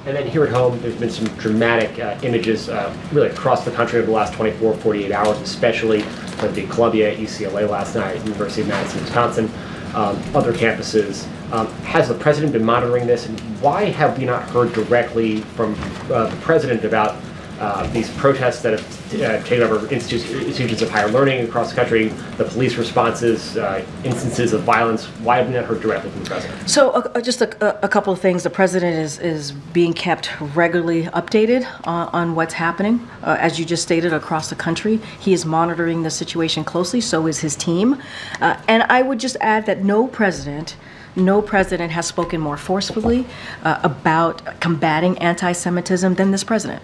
And then here at home, there's been some dramatic images really across the country over the last 24, 48 hours, especially from the Columbia, UCLA last night, University of Madison, Wisconsin, other campuses. Has the president been monitoring this? And why have we not heard directly from the president about these protests that have taken over institutions of higher learning across the country, the police responses, instances of violence? Why have we not heard directly from the president? So just a couple of things. The president is being kept regularly updated on what's happening. As you just stated, across the country, he is monitoring the situation closely, so is his team. And I would just add that no president has spoken more forcefully about combating anti-Semitism than this president.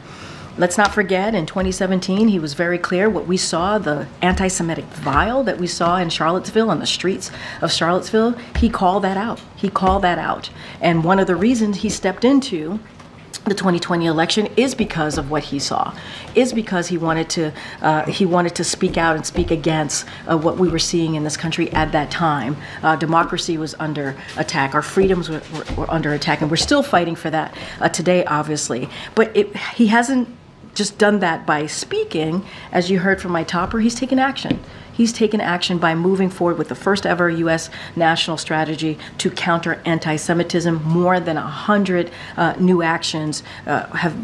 Let's not forget, in 2017, he was very clear what we saw, the anti-Semitic vial that we saw in Charlottesville, on the streets of Charlottesville. He called that out. He called that out. And one of the reasons he stepped into the 2020 election is because of what he saw, is because he wanted to speak out and speak against what we were seeing in this country at that time. Democracy was under attack. Our freedoms were under attack, and we're still fighting for that today, obviously. But he hasn't just done that by speaking. As you heard from my topper, he's taken action. He's taken action by moving forward with the first ever U.S. national strategy to counter anti-Semitism. More than 100 new actions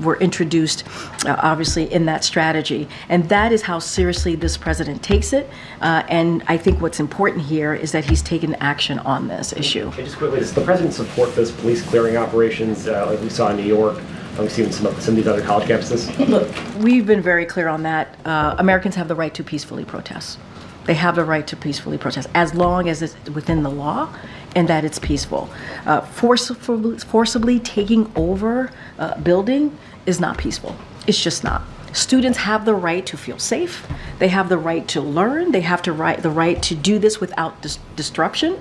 were introduced, obviously, in that strategy. And that is how seriously this president takes it. And I think what's important here is that he's taken action on this issue. And just quickly, does the president support those police clearing operations like we saw in New York? We've seen some of these other college campuses. Look, we've been very clear on that. Americans have the right to peacefully protest. They have the right to peacefully protest as long as it's within the law and that it's peaceful. Forcibly taking over a building is not peaceful. It's just not. Students have the right to feel safe. They have the right to learn. They have the right to do this without disruption.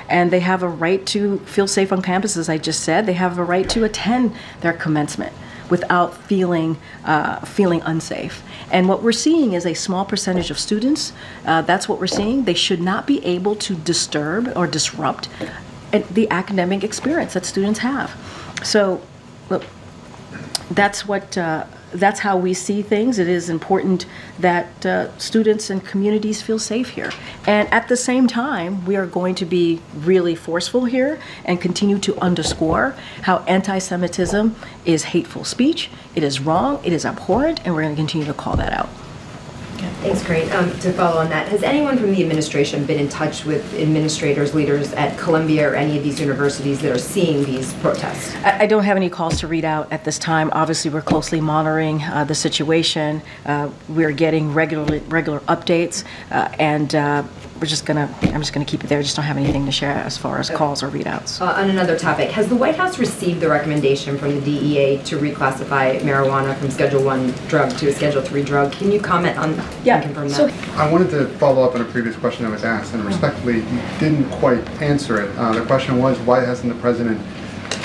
And they have a right to feel safe on campus, as I just said. They have a right to attend their commencement without feeling unsafe. And what we're seeing is a small percentage of students. That's what we're seeing. They should not be able to disturb or disrupt the academic experience that students have. So, look, that's how we see things. It is important that students and communities feel safe here. And at the same time, we are going to be really forceful here and continue to underscore how anti-Semitism is hateful speech. It is wrong, it is abhorrent, and we're going to continue to call that out. Thanks, great. To follow on that, has anyone from the administration been in touch with administrators, leaders at Columbia or any of these universities that are seeing these protests? I don't have any calls to read out at this time. Obviously, we're closely monitoring the situation. We're getting regular updates, and I'm just gonna keep it there. I just don't have anything to share as far as calls or readouts. On another topic, has the White House received the recommendation from the DEA to reclassify marijuana from Schedule I drug to a Schedule III drug? Can you comment on and confirm that? So, I wanted to follow up on a previous question that was asked, and respectfully, you didn't quite answer it. The question was, why hasn't the president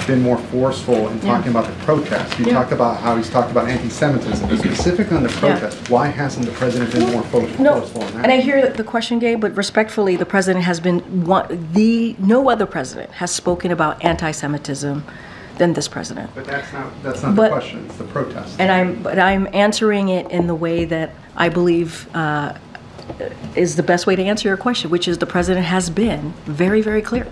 been more forceful in talking about the protests? You talked about how he's talked about anti-Semitism, but specifically on the protests, why hasn't the president been more forceful on that? And I hear the question, Gabe, but respectfully, the president has been no other president has spoken about anti-Semitism than this president. But that's not the question. It's the protest. And I'm answering it in the way that I believe is the best way to answer your question, which is the president has been very, very clear.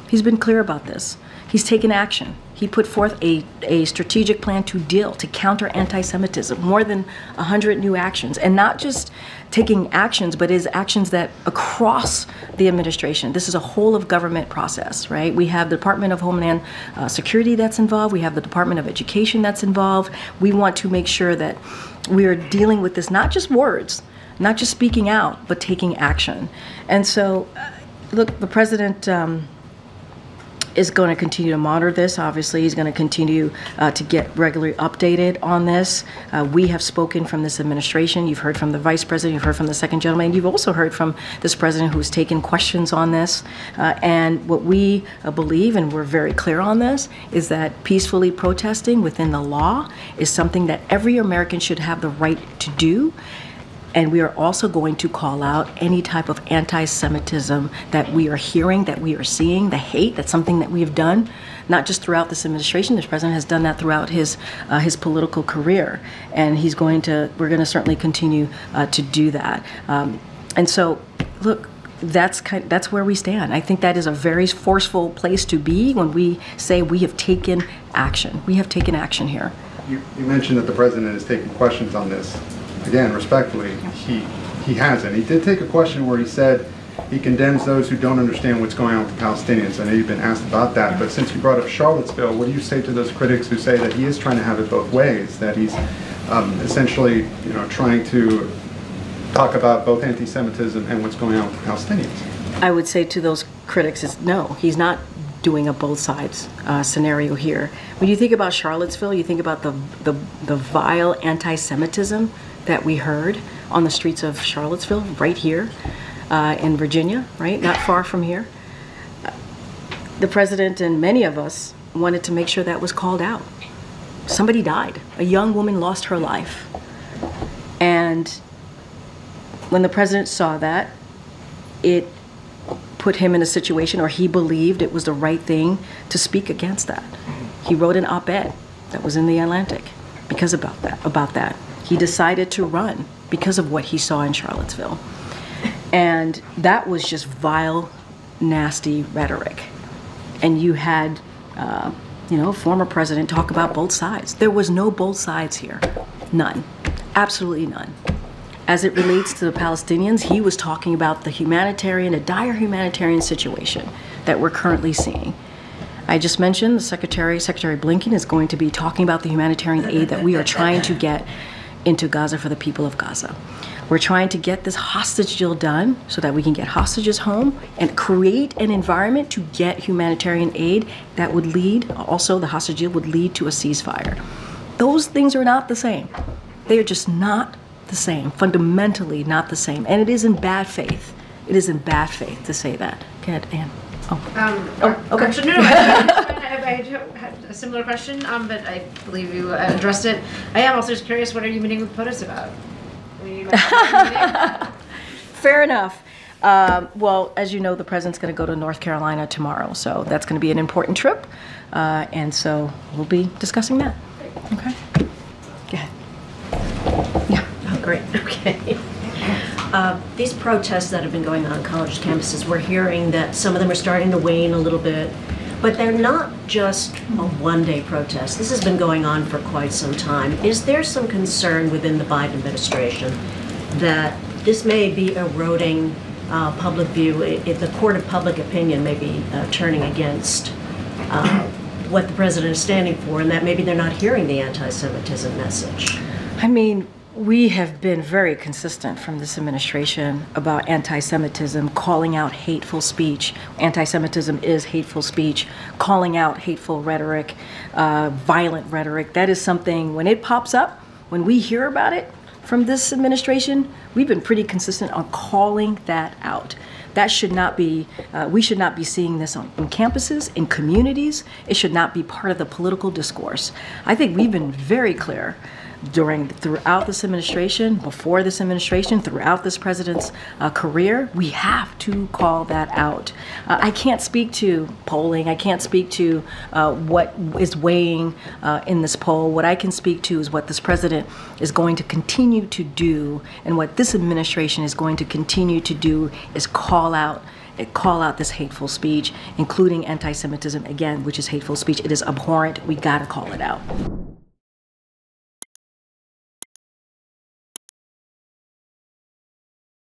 He's been clear about this. He's taken action. He put forth a strategic plan to counter anti-Semitism, more than 100 new actions, and not just taking actions, but is actions that across the administration. This is a whole of government process, right? We have the Department of Homeland Security that's involved. We have the Department of Education that's involved. We want to make sure that we are dealing with this, not just words, not just speaking out, but taking action. And so, look, the president is going to continue to monitor this. Obviously, he's going to continue to get regularly updated on this. We have spoken from this administration. You've heard from the vice president. You've heard from the second gentleman. You've also heard from this president who's taken questions on this. And what we believe, and we're very clear on this, is that peacefully protesting within the law is something that every American should have the right to do. And we are also going to call out any type of anti-Semitism that we are hearing, that we are seeing, the hate, that's something that we have done not just throughout this administration. This president has done that throughout his political career, and we're going to certainly continue to do that. And so, look, that's where we stand. I think that is a very forceful place to be when we say we have taken action. We have taken action here. You mentioned that the president has taken questions on this. Again, respectfully, he hasn't. He did take a question where he said he condemns those who don't understand what's going on with the Palestinians. I know you've been asked about that, but since you brought up Charlottesville, what do you say to those critics who say that he is trying to have it both ways, that he's essentially, trying to talk about both anti-Semitism and what's going on with the Palestinians? I would say to those critics is no, he's not doing a both sides scenario here. When you think about Charlottesville, you think about the vile anti-Semitism that we heard on the streets of Charlottesville, right here in Virginia, right, not far from here. The president and many of us wanted to make sure that was called out. Somebody died. A young woman lost her life. And when the president saw that, it put him in a situation, or he believed it was the right thing to speak against that. He wrote an op-ed that was in the Atlantic because about that. He decided to run because of what he saw in Charlottesville. And that was just vile, nasty rhetoric. And you had, former president talk about both sides. There was no both sides here. None. Absolutely none. As it relates to the Palestinians, he was talking about a dire humanitarian situation that we're currently seeing. I just mentioned the Secretary Blinken is going to be talking about the humanitarian aid that we are trying to get into Gaza for the people of Gaza. We're trying to get this hostage deal done so that we can get hostages home and create an environment to get humanitarian aid that would lead, also the hostage deal would lead to a ceasefire. Those things are not the same. They are just not the same, fundamentally not the same. And it is in bad faith. It is in bad faith to say that. Go ahead, Ann. Okay. Actually, no, I had a similar question, but I believe you addressed it. I am also just curious, what are you meeting with POTUS about? Fair enough. Well, as you know, the president's going to go to North Carolina tomorrow, so that's going to be an important trip, and so we'll be discussing that. Okay. Go ahead. Yeah. Oh, great. Okay. These protests that have been going on college campuses, we're hearing that some of them are starting to wane a little bit, but they're not just a one-day protest. This has been going on for quite some time. Is there some concern within the Biden administration that this may be eroding public view, if the court of public opinion may be turning against what the president is standing for, and that maybe they're not hearing the anti-Semitism message? I mean, we have been very consistent from this administration about anti-Semitism, calling out hateful speech. Anti-Semitism is hateful speech, calling out hateful rhetoric, violent rhetoric. That is something, when it pops up, when we hear about it from this administration, we've been pretty consistent on calling that out. That should not be, we should not be seeing this on campuses, in communities. It should not be part of the political discourse. I think we've been very clear throughout this administration, before this administration, throughout this president's career. We have to call that out. I can't speak to polling. I can't speak to what is weighing in this poll. What I can speak to is what this president is going to continue to do, and what this administration is going to continue to do is call out this hateful speech, including anti-Semitism, again, which is hateful speech. It is abhorrent. We got to call it out.